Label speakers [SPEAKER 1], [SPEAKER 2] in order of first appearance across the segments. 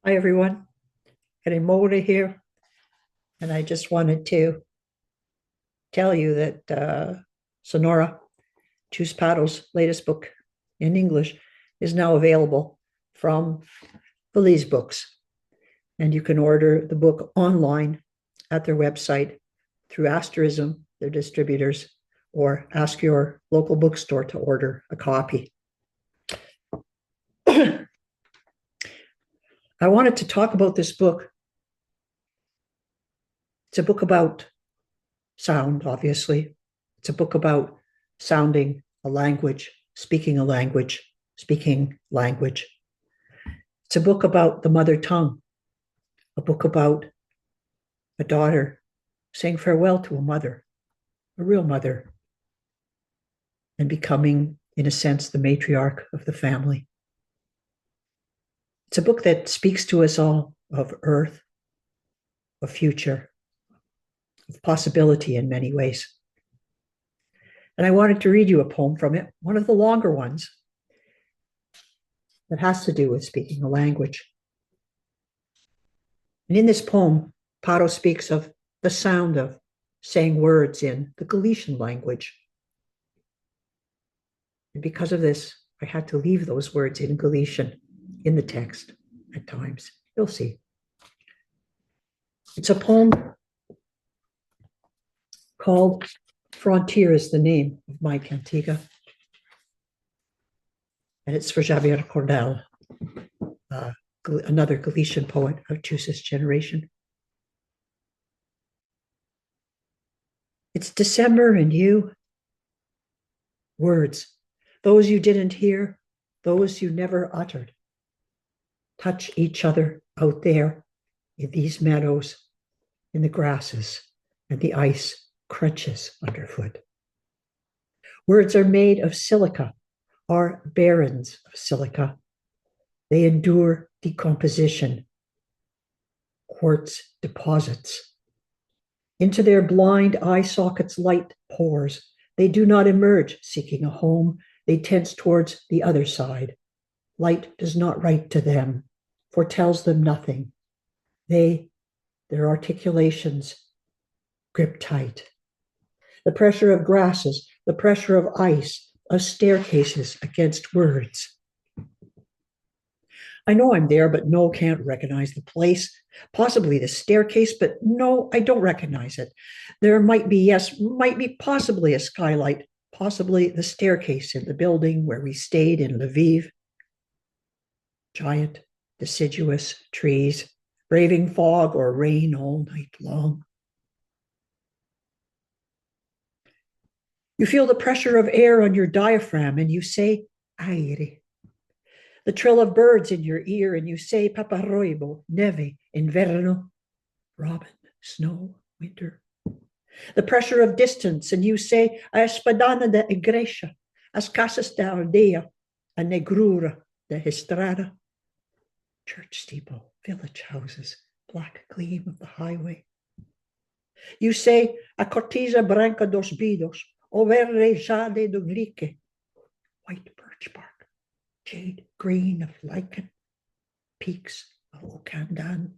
[SPEAKER 1] Hi, everyone. Getting Moure here. And I just wanted to tell you that Sonora, Chus Pato's latest book in English, is now available from Veliz Books. And you can order the book online at their website through Asterism, their distributors, or ask your local bookstore to order a copy. I wanted to talk about this book. It's a book about sound, obviously. It's a book about sounding a language, speaking a language, speaking language. It's a book about the mother tongue, a book about a daughter saying farewell to a mother, a real mother, and becoming, in a sense, the matriarch of the family. It's a book that speaks to us all of earth, of future, of possibility in many ways. And I wanted to read you a poem from it, one of the longer ones that has to do with speaking a language. And in this poem, Pato speaks of the sound of saying words in the Galician language. And because of this, I had to leave those words in Galician in the text at times. You'll see. It's a poem called Frontier is the name of my cantiga. And it's for Javier Cordel, another Galician poet of Chus's generation. It's December and you, words, those you didn't hear, those you never uttered, touch each other out there in these meadows, in the grasses, and the ice crunches underfoot. Words are made of silica, are barrens of silica. They endure decomposition, quartz deposits. Into their blind eye sockets light pours. They do not emerge seeking a home. They tense towards the other side. Light does not write to them, foretells them nothing. Their articulations grip tight. The pressure of grasses, the pressure of ice, of staircases against words. I know I'm there, but no, can't recognize the place. Possibly the staircase, but no, I don't recognize it. There might be, yes, might be possibly a skylight, possibly the staircase in the building where we stayed in Lviv. Giant, deciduous trees, braving fog or rain all night long. You feel the pressure of air on your diaphragm and you say, aire. The trill of birds in your ear and you say, paparoibo, neve, inverno, robin, snow, winter. The pressure of distance and you say, a espadana de igreja, as casas de aldea, a negrura de estrada. Church steeple, village houses, black gleam of the highway. You say, a corteza branca dos bidos, o verde jade do glique, white birch bark, jade green of lichen, peaks of Ocandan.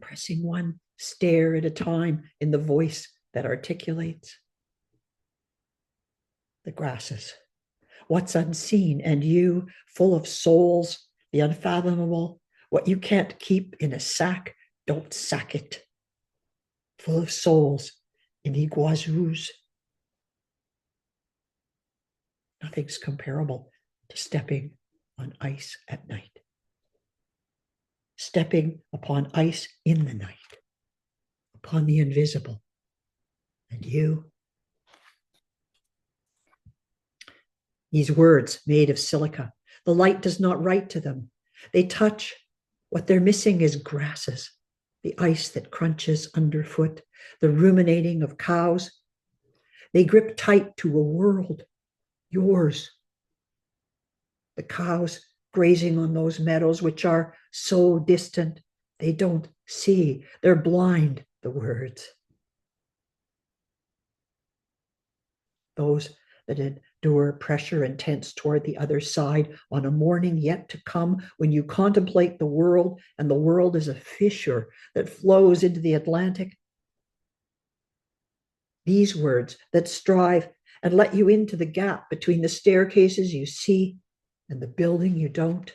[SPEAKER 1] Pressing one stare at a time in the voice that articulates. The grasses, what's unseen, and you, full of souls, the unfathomable, what you can't keep in a sack, don't sack it. Full of souls in iguazus. Nothing's comparable to stepping on ice at night. Stepping upon ice in the night, upon the invisible. And you, these words made of silica, the light does not write to them. They touch. What they're missing is grasses, the ice that crunches underfoot, the ruminating of cows. They grip tight to a world, yours. The cows grazing on those meadows which are so distant, they don't see. They're blind, the words. Those that had Endure pressure and tense toward the other side on a morning yet to come when you contemplate the world and the world is a fissure that flows into the Atlantic. These words that strive and let you into the gap between the staircases you see and the building you don't.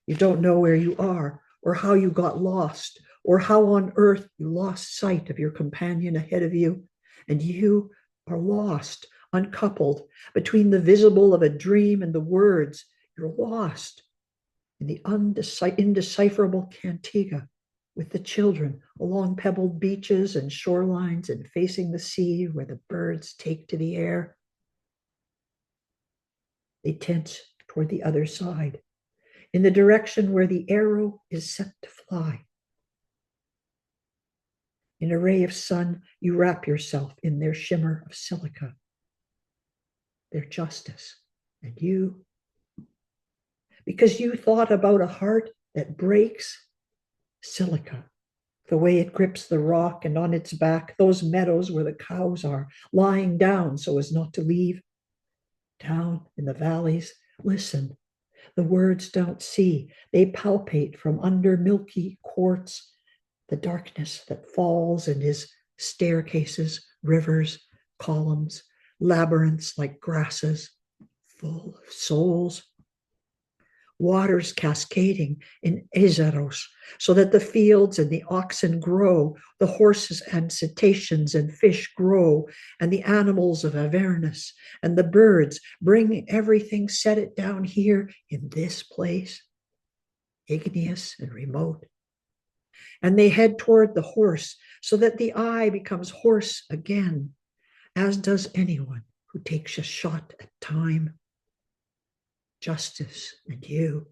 [SPEAKER 1] You don't know where you are or how you got lost or how on earth you lost sight of your companion ahead of you, and you are lost, uncoupled between the visible of a dream and the words. You're lost in the indecipherable cantiga with the children along pebbled beaches and shorelines and facing the sea where the birds take to the air. They tense toward the other side, in the direction where the arrow is set to fly. In a ray of sun, you wrap yourself in their shimmer of silica, their justice, and you. Because you thought about a heart that breaks silica, the way it grips the rock, and on its back, those meadows where the cows are, lying down so as not to leave. Down in the valleys, listen. The words don't see. They palpate from under milky quartz, the darkness that falls and is staircases, rivers, columns, labyrinths like grasses, full of souls. Waters cascading in Ezeros, so that the fields and the oxen grow, the horses and cetaceans and fish grow, and the animals of Avernus and the birds bring everything, set it down here in this place, igneous and remote. And they head toward the horse, so that the eye becomes horse again, as does anyone who takes a shot at time. Justice and you.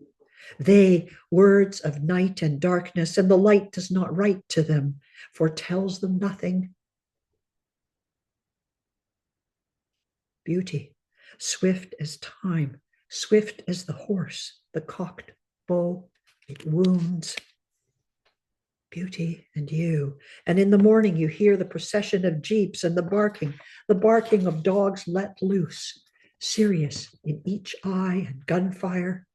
[SPEAKER 1] They, words of night and darkness, and the light does not write to them, foretells them nothing. Beauty, swift as time, swift as the horse, the cocked bow, it wounds. Beauty and you. And in the morning you hear the procession of jeeps and the barking of dogs let loose, serious in each eye and gunfire,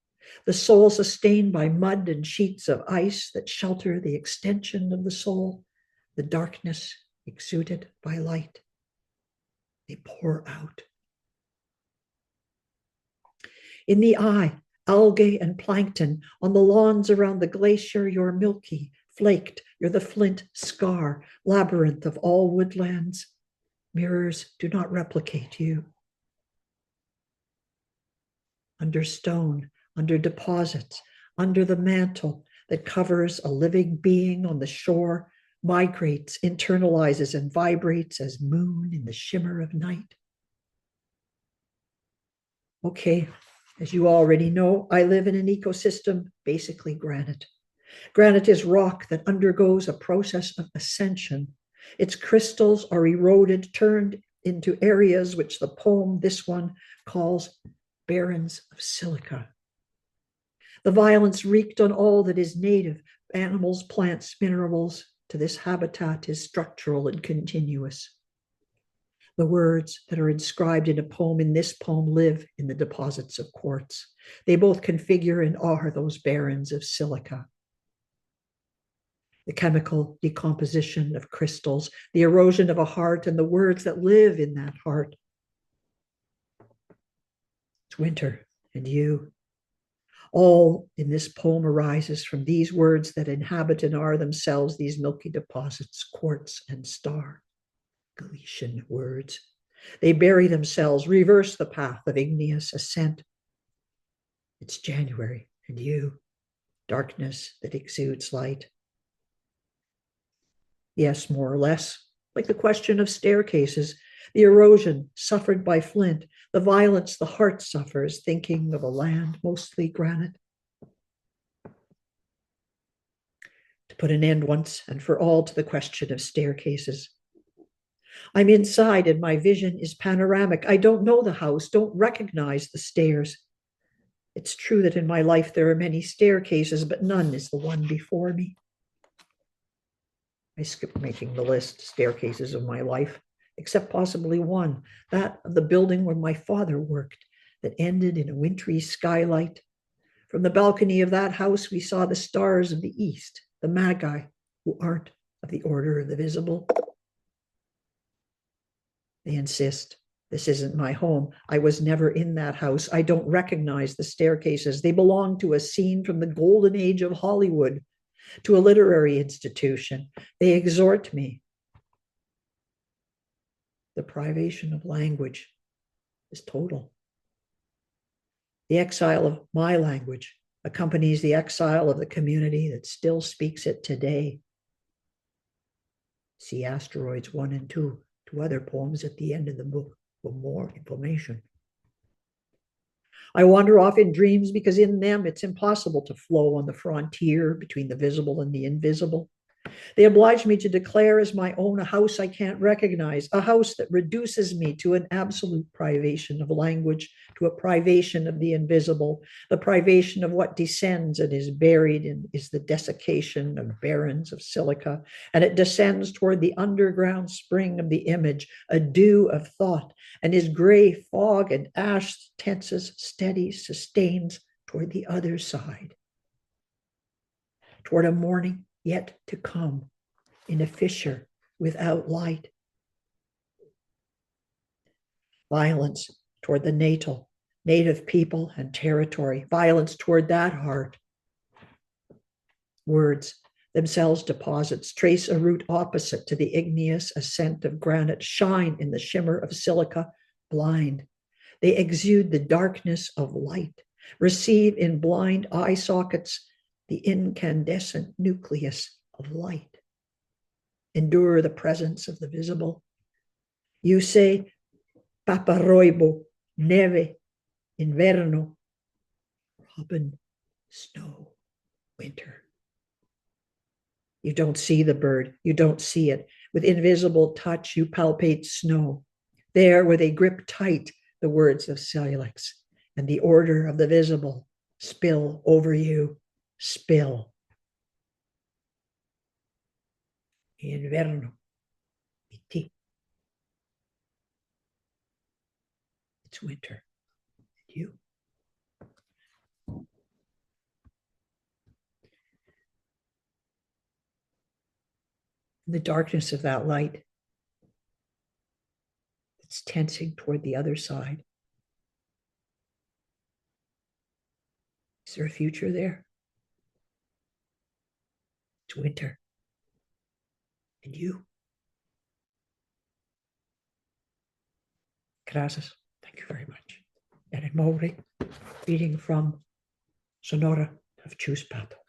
[SPEAKER 1] the soul sustained by mud and sheets of ice that shelter the extension of the soul, the darkness exuded by light. They pour out. In the eye, algae and plankton. On the lawns around the glacier, you're milky, flaked. You're the flint scar, labyrinth of all woodlands. Mirrors do not replicate you. Under stone, under deposits, under the mantle that covers a living being on the shore, migrates, internalizes, and vibrates as moon in the shimmer of night. Okay, as you already know, I live in an ecosystem, basically granite. Granite is rock that undergoes a process of ascension. Its crystals are eroded, turned into areas which the poem, this one, calls barrens of silica. The violence wreaked on all that is native, animals, plants, minerals, to this habitat is structural and continuous. The words that are inscribed in a poem in this poem live in the deposits of quartz. They both configure and are those barrens of silica. The chemical decomposition of crystals, the erosion of a heart, and the words that live in that heart. It's winter, and you. All in this poem arises from these words that inhabit and are themselves these milky deposits, quartz and star. Galician words. They bury themselves, reverse the path of igneous ascent. It's January, and you, darkness that exudes light. Yes, more or less, like the question of staircases, the erosion suffered by flint, the violence the heart suffers, thinking of a land mostly granite. To put an end once and for all to the question of staircases. I'm inside and my vision is panoramic. I don't know the house, don't recognize the stairs. It's true that in my life there are many staircases, but none is the one before me. I skipped making the list, staircases of my life. except possibly one, that of the building where my father worked, that ended in a wintry skylight. From the balcony of that house, we saw the stars of the east, the magi, who aren't of the order of the visible. They insist this isn't my home. I was never in that house. I don't recognize the staircases. They belong to a scene from the golden age of Hollywood, to a literary institution. They exhort me. The privation of language is total. The exile of my language accompanies the exile of the community that still speaks it today. See Asteroids 1 and 2, two other poems at the end of the book for more information. I wander off in dreams because in them it's impossible to flow on the frontier between the visible and the invisible. They oblige me to declare as my own a house I can't recognize, a house that reduces me to an absolute privation of language, to a privation of the invisible, the privation of what descends and is buried in is the desiccation of barrens of silica, and it descends toward the underground spring of the image, a dew of thought, and is gray fog and ash tenses, steady, sustains toward the other side, toward a morning yet to come, in a fissure without light. Violence toward the native people and territory, violence toward that heart. Words, themselves deposits, trace a route opposite to the igneous ascent of granite, shine in the shimmer of silica, blind. They exude the darkness of light, receive in blind eye sockets the incandescent nucleus of light, endure the presence of the visible. You say, paparoibo, neve, inverno, robin, snow, winter. You don't see the bird, you don't see it. With invisible touch, you palpate snow. There where they grip tight the words of Celix and the order of the visible spill over you, spill. Inverno, iti. It's winter. And you? In the darkness of that light, it's tensing toward the other side. Is there a future there? It's winter. And you? Gracias. Thank you very much. And in Moure, reading from Sonora of Chus Pato.